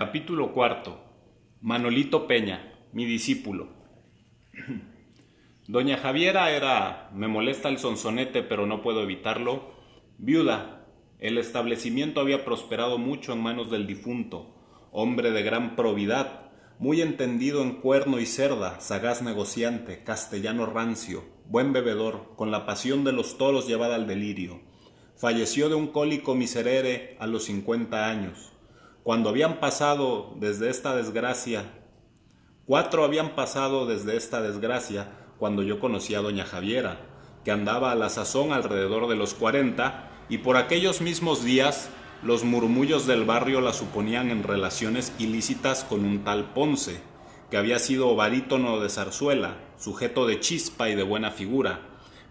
Capítulo cuarto. Manolito Peña, mi discípulo. Doña Javiera era, me molesta el sonsonete pero no puedo evitarlo, viuda. El establecimiento había prosperado mucho en manos del difunto, hombre de gran probidad, muy entendido en cuerno y cerda, sagaz negociante, castellano rancio, buen bebedor, con la pasión de los toros llevada al delirio. Falleció de un cólico miserere a los 50 años. Cuando habían pasado desde esta desgracia, 4 habían pasado desde esta desgracia cuando yo conocí a doña Javiera, que andaba a la sazón alrededor de los 40, y por aquellos mismos días los murmullos del barrio la suponían en relaciones ilícitas con un tal Ponce, que había sido barítono de zarzuela, sujeto de chispa y de buena figura,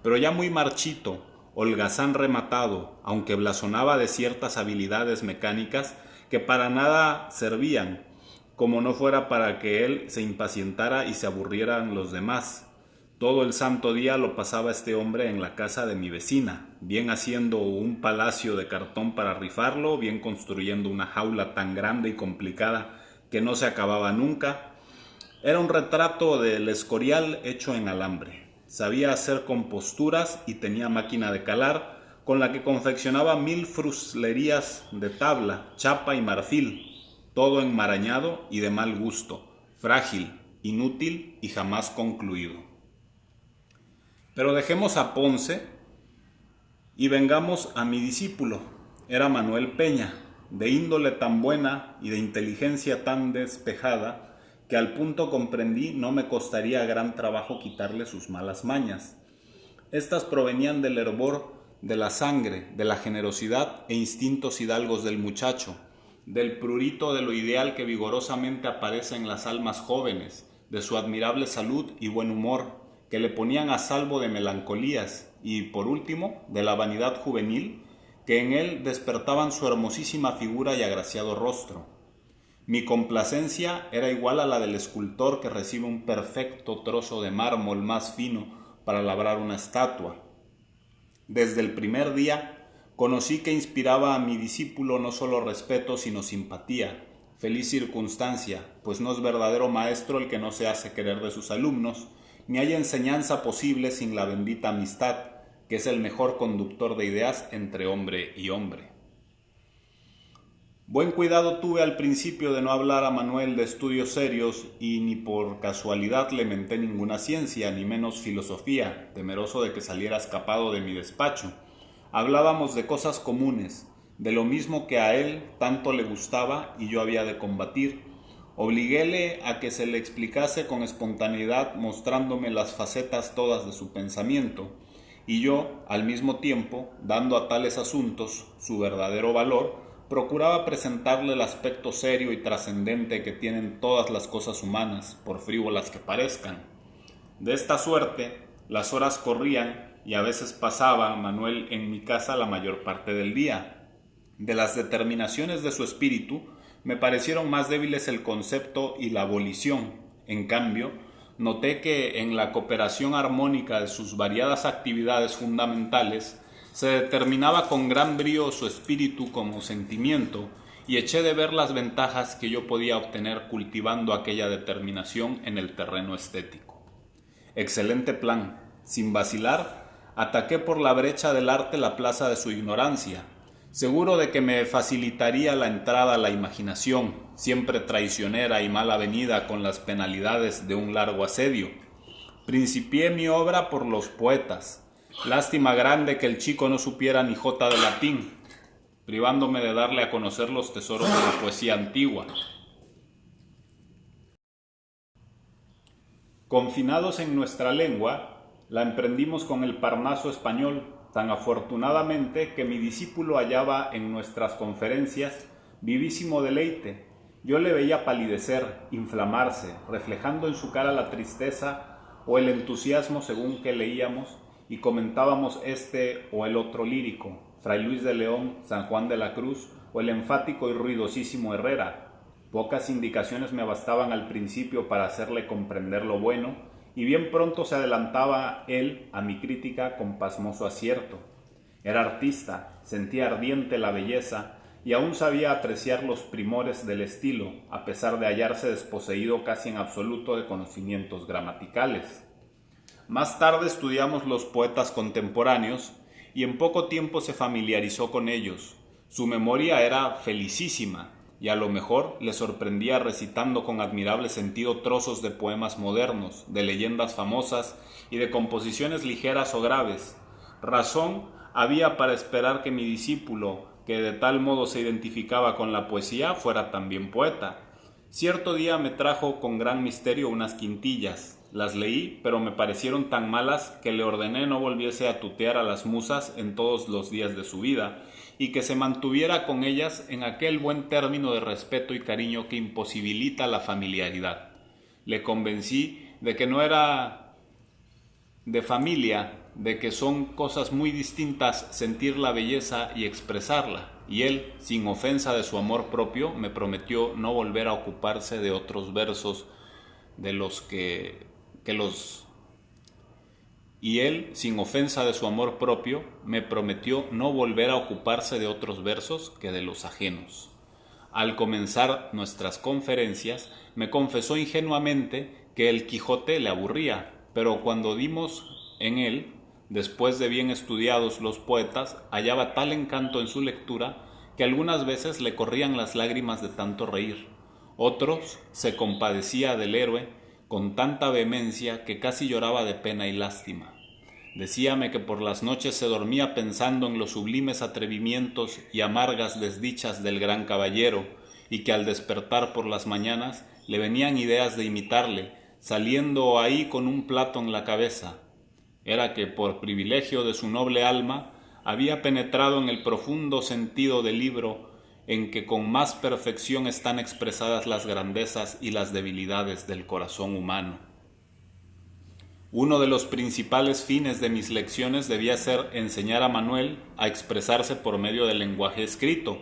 pero ya muy marchito, holgazán rematado, aunque blasonaba de ciertas habilidades mecánicas que para nada servían, como no fuera para que él se impacientara y se aburrieran los demás. Todo el santo día lo pasaba este hombre en la casa de mi vecina, bien haciendo un palacio de cartón para rifarlo, bien construyendo una jaula tan grande y complicada que no se acababa nunca. Era un retrato del Escorial hecho en alambre. Sabía hacer composturas y tenía máquina de calar, con la que confeccionaba 1000 fruslerías de tabla, chapa y marfil, todo enmarañado y de mal gusto, frágil, inútil y jamás concluido. Pero dejemos a Ponce y vengamos a mi discípulo. Era Manuel Peña, de índole tan buena y de inteligencia tan despejada, que al punto comprendí no me costaría gran trabajo quitarle sus malas mañas. Estas provenían del hervor de la sangre, de la generosidad e instintos hidalgos del muchacho, del prurito de lo ideal que vigorosamente aparece en las almas jóvenes, de su admirable salud y buen humor, que le ponían a salvo de melancolías, y, por último, de la vanidad juvenil, que en él despertaban su hermosísima figura y agraciado rostro. Mi complacencia era igual a la del escultor que recibe un perfecto trozo de mármol más fino para labrar una estatua. Desde el primer día conocí que inspiraba a mi discípulo no solo respeto sino simpatía, feliz circunstancia, pues no es verdadero maestro el que no se hace querer de sus alumnos, ni hay enseñanza posible sin la bendita amistad, que es el mejor conductor de ideas entre hombre y hombre. Buen cuidado tuve al principio de no hablar a Manuel de estudios serios y ni por casualidad le menté ninguna ciencia, ni menos filosofía, temeroso de que saliera escapado de mi despacho. Hablábamos de cosas comunes, de lo mismo que a él tanto le gustaba y yo había de combatir. Obliguéle a que se le explicase con espontaneidad mostrándome las facetas todas de su pensamiento, y yo, al mismo tiempo, dando a tales asuntos su verdadero valor, procuraba presentarle el aspecto serio y trascendente que tienen todas las cosas humanas, por frívolas que parezcan. De esta suerte, las horas corrían y a veces pasaba Manuel en mi casa la mayor parte del día. De las determinaciones de su espíritu, me parecieron más débiles el concepto y la abolición. En cambio, noté que en la cooperación armónica de sus variadas actividades fundamentales, se determinaba con gran brío su espíritu como sentimiento, y eché de ver las ventajas que yo podía obtener cultivando aquella determinación en el terreno estético. Excelente plan. Sin vacilar, ataqué por la brecha del arte la plaza de su ignorancia, seguro de que me facilitaría la entrada a la imaginación, siempre traicionera y mal avenida con las penalidades de un largo asedio. Principié mi obra por los poetas. Lástima grande que el chico no supiera ni jota de latín, privándome de darle a conocer los tesoros de la poesía antigua. Confinados en nuestra lengua, la emprendimos con el Parnaso español, tan afortunadamente que mi discípulo hallaba en nuestras conferencias vivísimo deleite. Yo le veía palidecer, inflamarse, reflejando en su cara la tristeza o el entusiasmo según que leíamos y comentábamos este o el otro lírico, Fray Luis de León, San Juan de la Cruz o el enfático y ruidosísimo Herrera. Pocas indicaciones me bastaban al principio para hacerle comprender lo bueno, y bien pronto se adelantaba él a mi crítica con pasmoso acierto. Era artista, sentía ardiente la belleza, y aún sabía apreciar los primores del estilo, a pesar de hallarse desposeído casi en absoluto de conocimientos gramaticales. Más tarde estudiamos los poetas contemporáneos y en poco tiempo se familiarizó con ellos. Su memoria era felicísima y a lo mejor le sorprendía recitando con admirable sentido trozos de poemas modernos, de leyendas famosas y de composiciones ligeras o graves. Razón había para esperar que mi discípulo, que de tal modo se identificaba con la poesía, fuera también poeta. Cierto día me trajo con gran misterio unas quintillas. Las leí, pero me parecieron tan malas que le ordené no volviese a tutear a las musas en todos los días de su vida, y que se mantuviera con ellas en aquel buen término de respeto y cariño que imposibilita la familiaridad. Le convencí de que no era de familia, de que son cosas muy distintas sentir la belleza y expresarla, y él, sin ofensa de su amor propio, me prometió no volver a ocuparse de otros versos de los y él, sin ofensa de su amor propio, me prometió no volver a ocuparse de otros versos que de los ajenos. Al comenzar nuestras conferencias, me confesó ingenuamente que el Quijote le aburría, pero cuando dimos en él, después de bien estudiados los poetas, hallaba tal encanto en su lectura que algunas veces le corrían las lágrimas de tanto reír. Otros se compadecía del héroe con tanta vehemencia que casi lloraba de pena y lástima. Decíame que por las noches se dormía pensando en los sublimes atrevimientos y amargas desdichas del gran caballero, y que al despertar por las mañanas le venían ideas de imitarle, saliendo ahí con un plato en la cabeza. Era que por privilegio de su noble alma había penetrado en el profundo sentido del libro en que con más perfección están expresadas las grandezas y las debilidades del corazón humano. Uno de los principales fines de mis lecciones debía ser enseñar a Manuel a expresarse por medio del lenguaje escrito,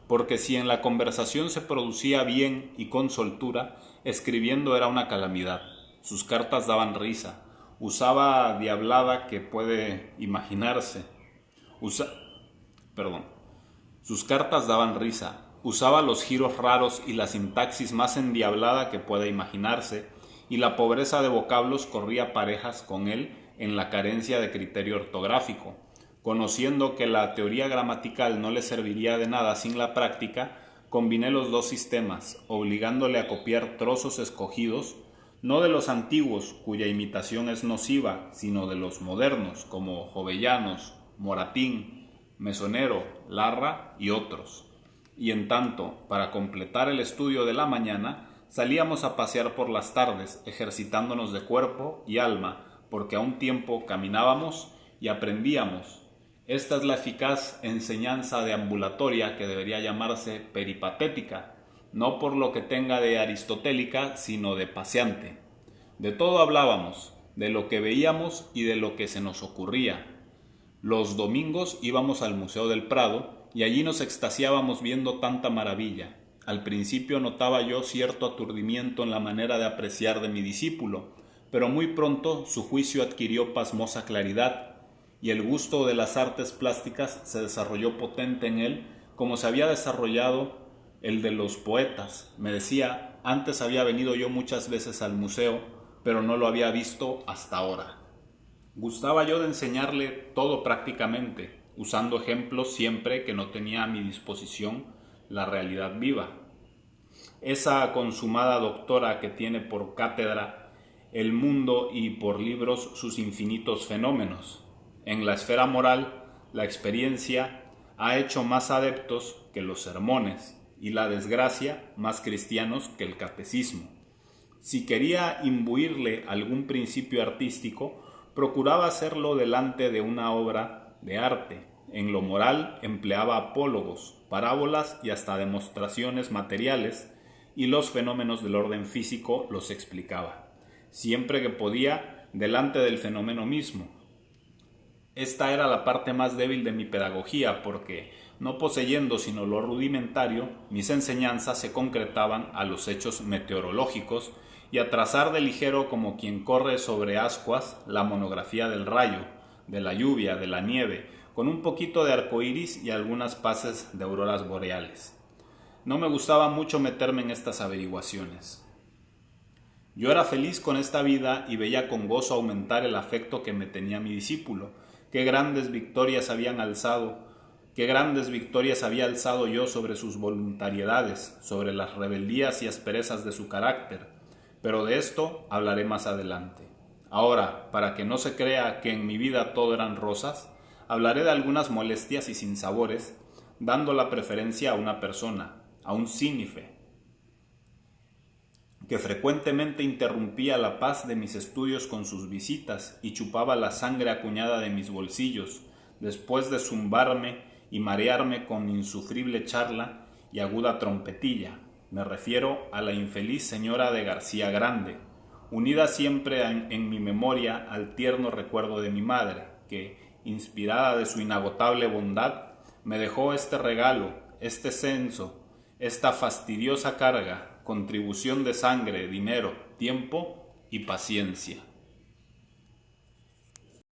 porque si en la conversación se producía bien y con soltura, escribiendo era una calamidad. Sus cartas daban risa, usaba diablada que puede imaginarse. Sus cartas daban risa, usaba los giros raros y la sintaxis más endiablada que pueda imaginarse, y la pobreza de vocablos corría parejas con él en la carencia de criterio ortográfico. Conociendo que la teoría gramatical no le serviría de nada sin la práctica, combiné los dos sistemas, obligándole a copiar trozos escogidos, no de los antiguos, cuya imitación es nociva, sino de los modernos, como Jovellanos, Moratín, Mesonero, Larra y otros. Y en tanto, para completar el estudio de la mañana, salíamos a pasear por las tardes, ejercitándonos de cuerpo y alma, porque a un tiempo caminábamos y aprendíamos. Esta es la eficaz enseñanza deambulatoria que debería llamarse peripatética, no por lo que tenga de aristotélica, sino de paseante. De todo hablábamos, de lo que veíamos y de lo que se nos ocurría. Los domingos íbamos al Museo del Prado y allí nos extasiábamos viendo tanta maravilla. Al principio notaba yo cierto aturdimiento en la manera de apreciar de mi discípulo, pero muy pronto su juicio adquirió pasmosa claridad y el gusto de las artes plásticas se desarrolló potente en él como se había desarrollado el de los poetas. Me decía, antes había venido yo muchas veces al museo, pero no lo había visto hasta ahora. Gustaba yo de enseñarle todo prácticamente, usando ejemplos siempre que no tenía a mi disposición la realidad viva. Esa consumada doctora que tiene por cátedra el mundo y por libros sus infinitos fenómenos. En la esfera moral, la experiencia ha hecho más adeptos que los sermones y la desgracia más cristianos que el catecismo. Si quería imbuirle algún principio artístico, procuraba hacerlo delante de una obra de arte. En lo moral empleaba apólogos, parábolas y hasta demostraciones materiales, y los fenómenos del orden físico los explicaba, siempre que podía, delante del fenómeno mismo. Esta era la parte más débil de mi pedagogía, porque, no poseyendo sino lo rudimentario, mis enseñanzas se concretaban a los hechos meteorológicos y a trazar de ligero como quien corre sobre ascuas la monografía del rayo, de la lluvia, de la nieve, con un poquito de arcoíris y algunas paces de auroras boreales. No me gustaba mucho meterme en estas averiguaciones. Yo era feliz con esta vida y veía con gozo aumentar el afecto que me tenía mi discípulo. Qué grandes victorias había alzado yo sobre sus voluntariedades, sobre las rebeldías y asperezas de su carácter, pero de esto hablaré más adelante. Ahora, para que no se crea que en mi vida todo eran rosas, hablaré de algunas molestias y sinsabores, dando la preferencia a una persona, a un sínife, que frecuentemente interrumpía la paz de mis estudios con sus visitas y chupaba la sangre acuñada de mis bolsillos, después de zumbarme y marearme con insufrible charla y aguda trompetilla. Me refiero a la infeliz señora de García Grande, unida siempre en mi memoria al tierno recuerdo de mi madre, que, inspirada de su inagotable bondad, me dejó este regalo, este censo, esta fastidiosa carga, contribución de sangre, dinero, tiempo y paciencia.